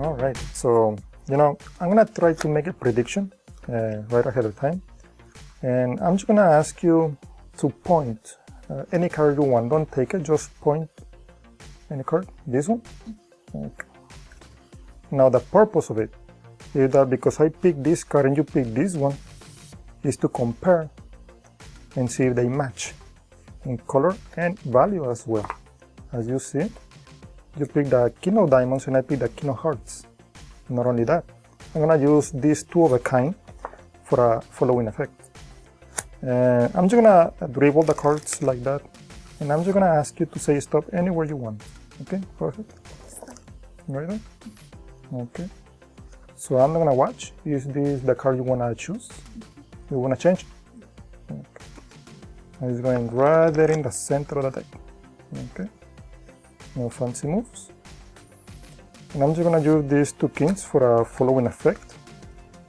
All right, so I'm gonna try to make a prediction right ahead of time, and I'm just gonna ask you to point any card you want. Don't take it, just point any card. This one. Okay. Now the purpose of it is that because I picked this card and you picked this one, is to compare and see if they match in color and value as well. As you see, you pick the King of Diamonds and I pick the King of Hearts. Not only that, I'm gonna use these two of a kind for a following effect. I'm just gonna dribble the cards like that, and I'm just gonna ask you to say stop anywhere you want. Okay, perfect. Right there. Okay. So I'm not gonna watch. Is this the card you wanna choose? You wanna change? Okay. It's going right there in the center of the deck. Okay. No fancy moves. And I'm just gonna use these two kings for a following effect.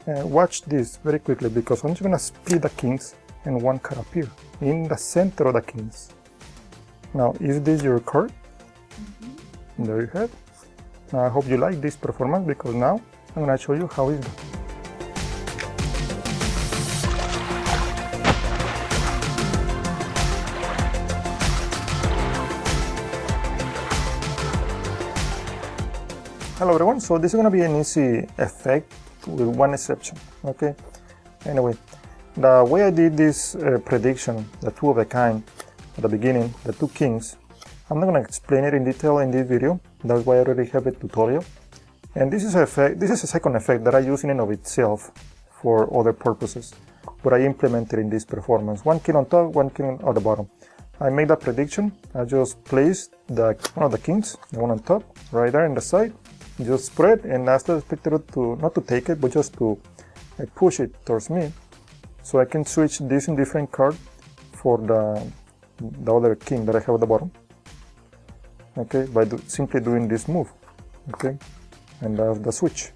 Watch this very quickly because I'm just gonna split the kings and one card appear in the center of the kings. Now, is this your card? There you have. Now, I hope you like this performance because now I'm gonna show you how it's done. Hello everyone, so this is going to be an easy effect with one exception, okay? Anyway, the way I did this prediction, the two of a kind at the beginning, the two kings, I'm not going to explain it in detail in this video. That's why I already have a tutorial. And this is a second effect that I use in and of itself for other purposes, but I implemented in this performance. One king on top, one king on the bottom. I made that prediction. I just placed one of the kings, the one on top, right there in the side. Just spread and ask the spectator to not to take it, but just to push it towards me, so I can switch this in different card for the other king that I have at the bottom. Okay, by simply doing this move. Okay, and that's the switch.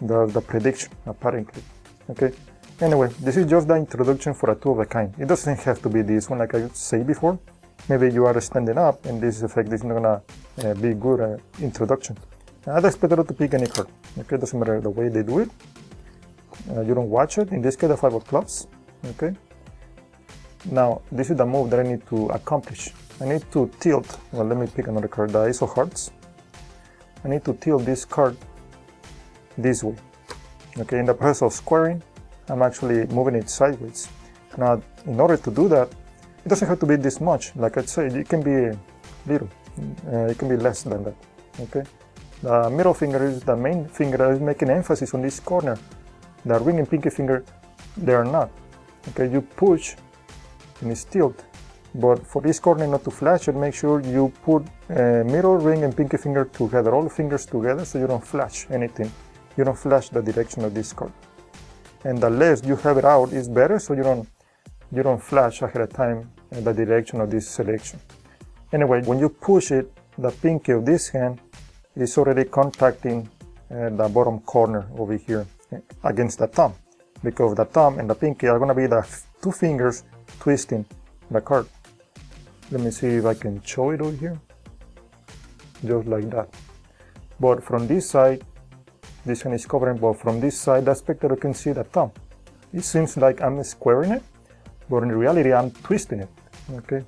That's the prediction apparently. Okay. Anyway, this is just the introduction for a two of a kind. It doesn't have to be this one like I said before. Maybe you are standing up and this effect is not gonna be good introduction. I'd expect to pick any card. Okay, doesn't matter the way they do it. You don't watch it. In this case, the 5 of clubs. Okay. Now, this is the move that I need to accomplish. I need to tilt. Well, let me pick another card. The Ace of Hearts. I need to tilt this card this way. Okay. In the process of squaring, I'm actually moving it sideways. Now, in order to do that, it doesn't have to be this much. Like I said, it can be little. It can be less than that. Okay. The middle finger is the main finger that is making emphasis on this corner. The ring and pinky finger, they are not. Okay, you push and it's tilt. But for this corner not to flash it, make sure you put middle ring and pinky finger together, all the fingers together, so you don't flash anything. You don't flash the direction of this card. And the less you have it out is better, so you don't flash ahead of time the direction of this selection. Anyway, when you push it, the pinky of this hand is already contacting the bottom corner over here against the thumb, because the thumb and the pinky are going to be the two fingers twisting the card. Let me see if I can show it over here, just like that. But from this side, this one is covering, but from this side, the spectator can see the thumb. It seems like I'm squaring it, but in reality, I'm twisting it. Okay,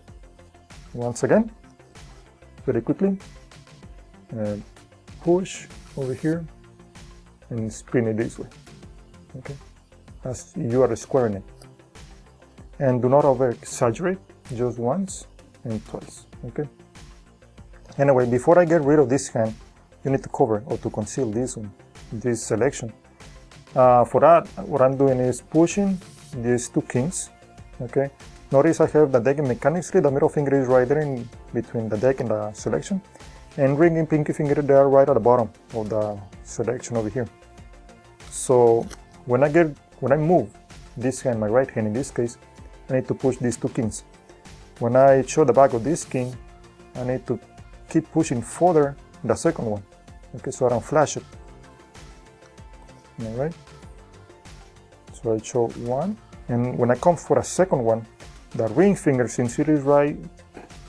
once again, very quickly. Push over here and spin it this way, okay, as you are squaring it. And do not over exaggerate, just once and twice, okay. Anyway, before I get rid of this hand, you need to cover or to conceal this one, this selection. For that, what I'm doing is pushing these two kings, okay. Notice I have the deck mechanically, the middle finger is right there in between the deck and the selection. And ring and pinky finger, they are right at the bottom of the selection over here. So when I move this hand, my right hand in this case, I need to push these two kings. When I show the back of this king, I need to keep pushing further the second one. Okay, so I don't flash it. Alright. So I show one, and when I come for a second one, the ring finger, since it is right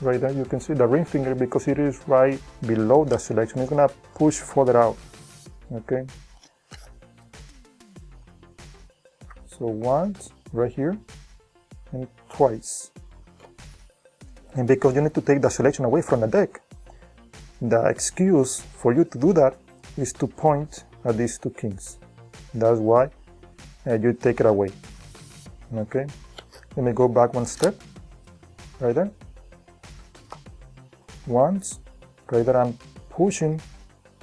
there, you can see the ring finger, because it is right below the selection, it's gonna push further out. Okay. So once right here and twice. And because you need to take the selection away from the deck, the excuse for you to do that is to point at these two kings. That's why you take it away. Okay. Let me go back one step. Right there. Once. Right there I'm pushing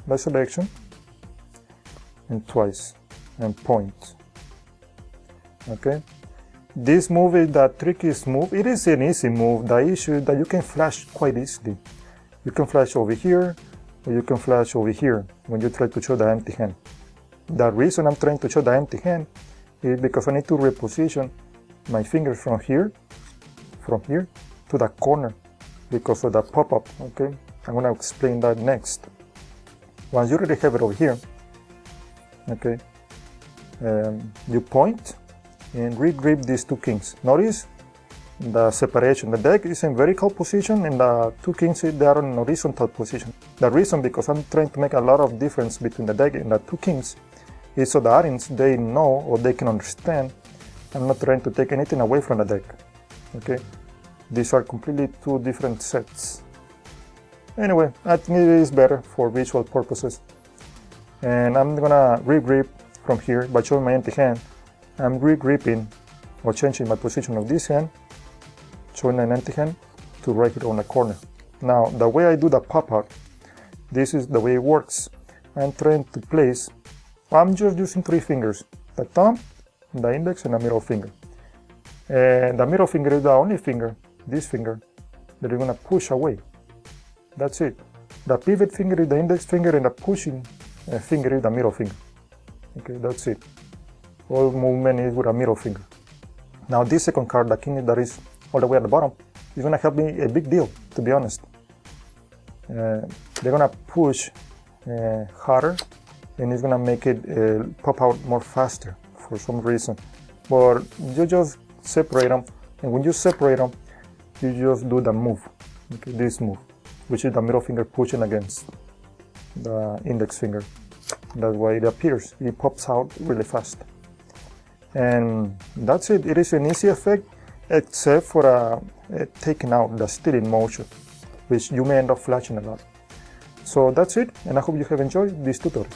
the selection. And twice. And point. Okay. This move is the trickiest move. It is an easy move. The issue is that you can flash quite easily. You can flash over here, or you can flash over here when you try to show the empty hand. The reason I'm trying to show the empty hand is because I need to reposition my fingers from here to the corner because of the pop-up. Okay, I'm gonna explain that next. Once you already have it over here, okay, you point and re-grip these two kings. Notice the separation. The deck is in vertical position and the two kings they are in horizontal position. The reason, because I'm trying to make a lot of difference between the deck and the two kings, is so the audience, they know or they can understand I'm not trying to take anything away from the deck. Okay, these are completely two different sets. Anyway, I think it is better for visual purposes. And I'm gonna re-grip from here by showing my empty hand. I'm re-gripping or changing my position of this hand, showing an empty hand to right here on the corner. Now, the way I do the pop-out, this is the way it works. I'm trying to place, I'm just using three fingers, the thumb, the index, and the middle finger. And the middle finger is the only finger, this finger, that you're gonna push away. That's it. The pivot finger is the index finger, and the pushing finger is the middle finger. Okay, that's it. All movement is with a middle finger. Now this second card, the king that is all the way at the bottom, is going to help me a big deal, to be honest. They're going to push harder, and it's going to make it pop out more faster for some reason. But you just separate them, and when you separate them, you just do the move, okay, this move, which is the middle finger pushing against the index finger. That's why it appears, it pops out really fast. And that's it. It is an easy effect, except for taking out the stealing motion, which you may end up flashing a lot. So that's it, and I hope you have enjoyed this tutorial.